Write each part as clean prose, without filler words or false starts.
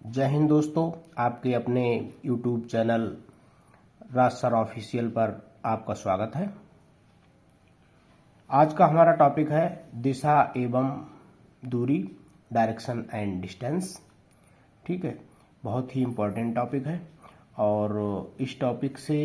जय हिंद दोस्तों, आपके अपने YouTube चैनल राज सर ऑफिशियल पर आपका स्वागत है। आज का हमारा टॉपिक है दिशा एवं दूरी, डायरेक्शन एंड डिस्टेंस। ठीक है, बहुत ही इम्पोर्टेंट टॉपिक है और इस टॉपिक से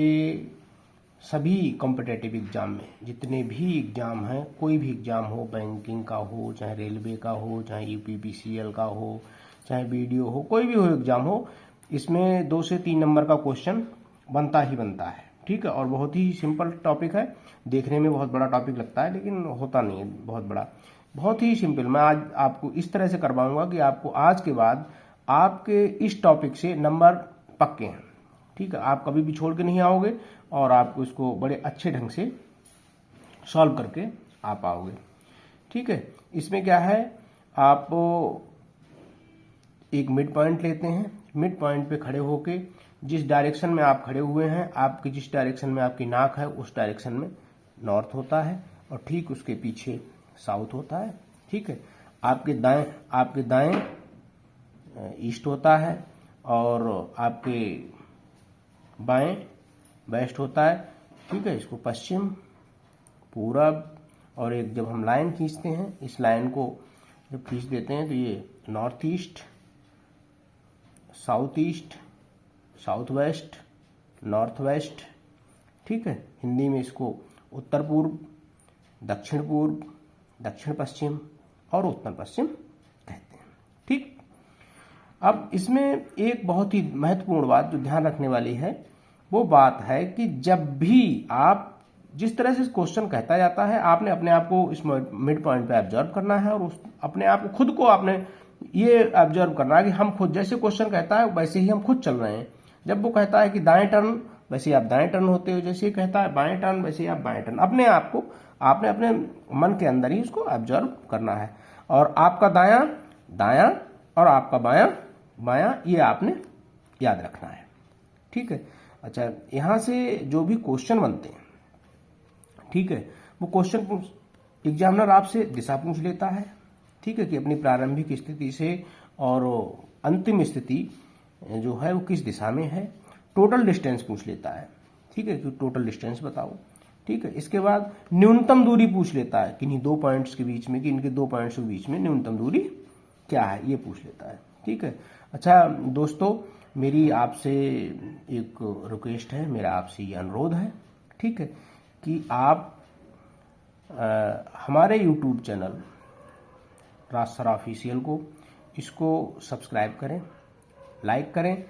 सभी कॉम्पिटिटिव एग्जाम में जितने भी एग्जाम हैं, कोई भी एग्जाम हो, बैंकिंग का हो, चाहे रेलवे का हो, चाहे यूपीपीसीएल का हो, चाहे बीडीओ हो, कोई भी हो एग्जाम हो, इसमें 2 से 3 नंबर का क्वेश्चन बनता ही बनता है। ठीक है, और बहुत ही सिंपल टॉपिक है। देखने में बहुत बड़ा टॉपिक लगता है लेकिन होता नहीं है बहुत बड़ा, बहुत ही सिंपल। मैं आज आपको इस तरह से करवाऊंगा कि आपको आज के बाद आपके इस टॉपिक से नंबर पक्के हैं। ठीक है, आप कभी भी छोड़ के नहीं आओगे और आपको इसको बड़े अच्छे ढंग से सॉल्व करके आ पाओगे। ठीक है, इसमें क्या है, आप एक मिड पॉइंट लेते हैं। मिड पॉइंट पे खड़े होके जिस डायरेक्शन में आप खड़े हुए हैं, आपकी जिस डायरेक्शन में आपकी नाक है उस डायरेक्शन में नॉर्थ होता है और ठीक उसके पीछे साउथ होता है। ठीक है, आपके दाएं ईस्ट होता है और आपके बाएं वेस्ट होता है। ठीक है, इसको पश्चिम, पूरब, और एक जब हम लाइन खींचते हैं, इस लाइन को जब खींच देते हैं तो ये north east, south east, south west, north west. ठीक है, हिंदी में इसको उत्तर पूर्व, दक्षिण पूर्व, दक्षिण पश्चिम और उत्तर पश्चिम कहते हैं। ठीक, अब इसमें एक बहुत ही महत्वपूर्ण बात जो ध्यान रखने वाली है वो बात है कि जब भी आप जिस तरह से क्वेश्चन कहता जाता है, आपने अपने आप को इस मिड पॉइंट पे ऑब्जर्व करना है और उस अपने आप को खुद को आपने ये ऑब्जर्व करना है कि हम खुद जैसे क्वेश्चन कहता है वैसे ही हम खुद चल रहे हैं। जब वो कहता है कि दाएं टर्न, वैसे आप दाएं टर्न होते हो, जैसे कहता है बाएं टर्न, वैसे आप बाएं टर्न। अपने आप को आपने अपने मन के अंदर ही उसको ऑब्जर्व करना है और आपका दायां दायां और आपका बायां बायां, ये आपने याद रखना है। ठीक है, अच्छा, यहां से जो भी क्वेश्चन बनते हैं, ठीक है, वो क्वेश्चन एग्जामिनर आपसे दिशा पूछ लेता है। ठीक है, कि अपनी प्रारंभिक स्थिति से और अंतिम स्थिति जो है वो किस दिशा में है। टोटल डिस्टेंस पूछ लेता है। ठीक है, कि टोटल डिस्टेंस बताओ। ठीक है, इसके बाद न्यूनतम दूरी पूछ लेता है कि इन्हीं 2 पॉइंट्स के बीच में, कि इनके 2 पॉइंट्स के बीच में न्यूनतम दूरी क्या है, ये पूछ लेता है। ठीक है, अच्छा दोस्तों, मेरी आपसे एक रिक्वेस्ट है, मेरा आपसे ये अनुरोध है, ठीक है, कि आप हमारे YouTube चैनल राज सर ऑफिशियल को इसको सब्सक्राइब करें, लाइक करें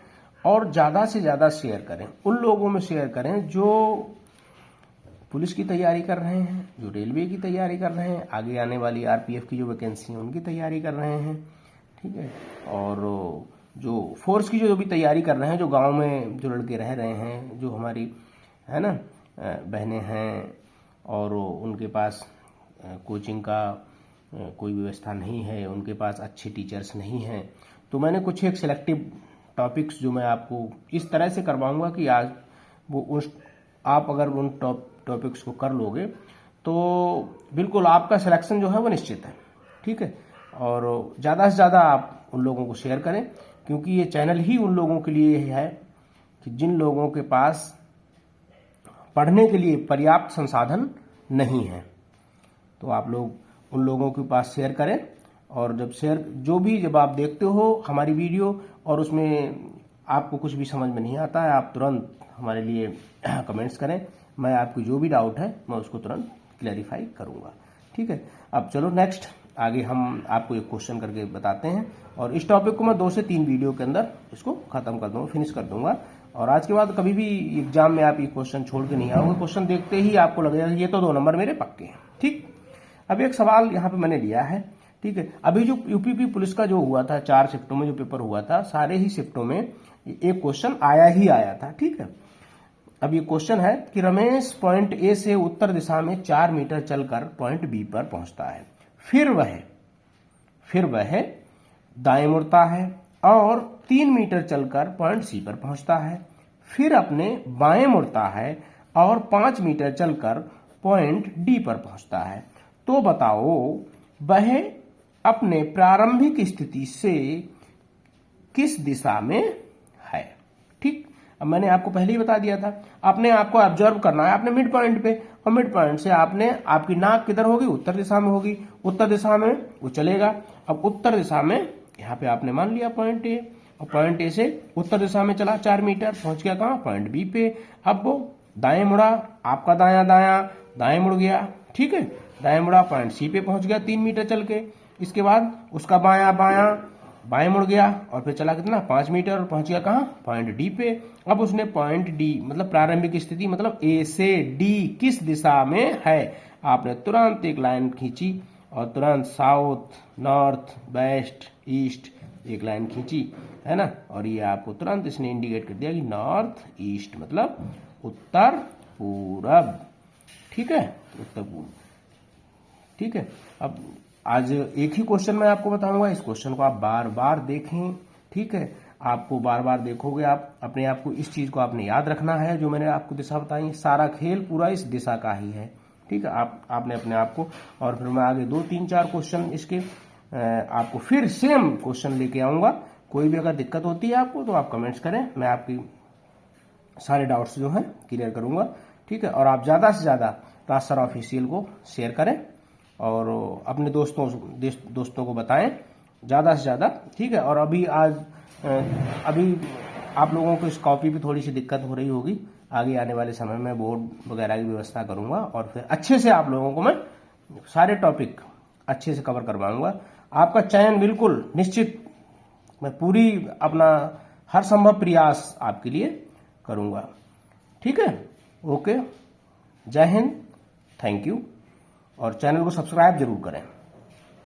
और ज़्यादा से ज़्यादा शेयर करें। उन लोगों में शेयर करें जो पुलिस की तैयारी कर रहे हैं, जो रेलवे की तैयारी कर रहे हैं, आगे आने वाली आरपीएफ की जो वैकेंसी है उनकी तैयारी कर रहे हैं। ठीक है, और जो फोर्स की जो भी तैयारी कर रहे हैं, जो गांव में जो लड़के रह रहे हैं, जो हमारी है ना बहनें हैं और उनके पास कोचिंग का कोई व्यवस्था नहीं है, उनके पास अच्छे टीचर्स नहीं हैं, तो मैंने कुछ एक सिलेक्टिव टॉपिक्स जो मैं आपको इस तरह से करवाऊंगा कि आज वो उस आप अगर उन टॉपिक्स को कर लोगे तो बिल्कुल आपका सिलेक्शन जो है वो निश्चित है। ठीक है, और ज़्यादा से ज़्यादा आप उन लोगों को शेयर करें, क्योंकि ये चैनल ही उन लोगों के लिए है कि जिन लोगों के पास पढ़ने के लिए पर्याप्त संसाधन नहीं है। तो आप लोग उन लोगों के पास शेयर करें और जब आप देखते हो हमारी वीडियो और उसमें आपको कुछ भी समझ में नहीं आता है, आप तुरंत हमारे लिए कमेंट्स करें। मैं आपकी जो भी डाउट है मैं उसको तुरंत क्लैरिफाई करूंगा। ठीक है, अब चलो नेक्स्ट आगे हम आपको एक क्वेश्चन करके बताते हैं और इस टॉपिक को मैं 2 से 3 वीडियो के अंदर इसको खत्म कर दूंगा, फिनिश कर दूंगा। और आज के बाद कभी भी एग्जाम में आप ये क्वेश्चन छोड़ के नहीं आओगे। क्वेश्चन देखते ही आपको लगेगा ये तो 2 नंबर मेरे पक्के हैं। ठीक, अब एक सवाल यहाँ पे मैंने लिया है। ठीक है, अभी जो यूपीपी पुलिस का जो हुआ था, 4 शिफ्टों में जो पेपर हुआ था, सारे ही शिफ्टों में एक क्वेश्चन आया ही आया था। ठीक है, अब ये क्वेश्चन है कि रमेश पॉइंट ए से उत्तर दिशा में 4 मीटर चलकर पॉइंट बी पर पहुंचता है, फिर वह दाएं मुड़ता है और 3 मीटर चलकर पॉइंट सी पर पहुंचता है, फिर अपने बाएं मुड़ता है और 5 मीटर चलकर पॉइंट डी पर पहुंचता है। तो बताओ वह अपने प्रारंभिक स्थिति से किस दिशा में है। ठीक, अब मैंने आपको पहले ही बता दिया था, आपने आपको ऑब्जर्व करना है आपने मिड पॉइंट पे, और मिड पॉइंट से आपने, आपकी नाक किधर होगी, उत्तर दिशा में होगी, उत्तर दिशा में वो चलेगा। अब उत्तर दिशा में यहाँ पे आपने मान लिया पॉइंट ए, और पॉइंट ए से उत्तर दिशा में चला 4 मीटर, पहुंच गया कहाँ, पॉइंट बी पे। अब वो दाएं मुड़ा, आपका दाया दाया दाएं मुड़ गया, ठीक है, दाएं मुड़ा पॉइंट सी पे पहुंच गया 3 मीटर चल के। इसके बाद उसका बाया बाया बाएं मुड़ गया और फिर चला कितना, 5 मीटर, और पहुंच गया कहाँ, पॉइंट डी पे। अब उसने पॉइंट डी मतलब प्रारंभिक स्थिति मतलब ए से डी किस दिशा में है, आपने तुरंत एक लाइन खींची और तुरंत साउथ, नॉर्थ, वेस्ट, ईस्ट एक लाइन खींची, है ना, और ये आपको तुरंत इसने इंडिकेट कर दिया कि नॉर्थ ईस्ट मतलब उत्तर पूरब। ठीक है, उत्तर पूर्व। ठीक है, अब आज एक ही क्वेश्चन मैं आपको बताऊंगा, इस क्वेश्चन को आप बार बार देखें। ठीक है, आपको बार बार देखोगे, आप अपने आप को इस चीज को आपने याद रखना है, जो मैंने आपको दिशा बताई, सारा खेल पूरा इस दिशा का ही है। ठीक है, आपने अपने आप को, और फिर मैं आगे 2, 3, 4 क्वेश्चन इसके आपको फिर सेम क्वेश्चन लेके आऊंगा। कोई भी अगर दिक्कत होती है आपको तो आप कमेंट्स करें, मैं आपकी सारे डाउट्स जो हैं क्लियर करूंगा। ठीक है, और आप ज्यादा से ज्यादा राज सर ऑफिशियल को शेयर करें और अपने दोस्तों को बताएं ज्यादा से ज्यादा। ठीक है, और अभी आप लोगों को इस कॉपी पे थोड़ी सी दिक्कत हो रही होगी, आगे आने वाले समय में बोर्ड वगैरह की व्यवस्था करूंगा और फिर अच्छे से आप लोगों को मैं सारे टॉपिक अच्छे से कवर करवाऊंगा। आपका चयन बिल्कुल निश्चित, मैं पूरी अपना हर संभव प्रयास आपके लिए करूंगा। ठीक है, ओके, जय हिंद, थैंक यू, और चैनल को सब्सक्राइब जरूर करें।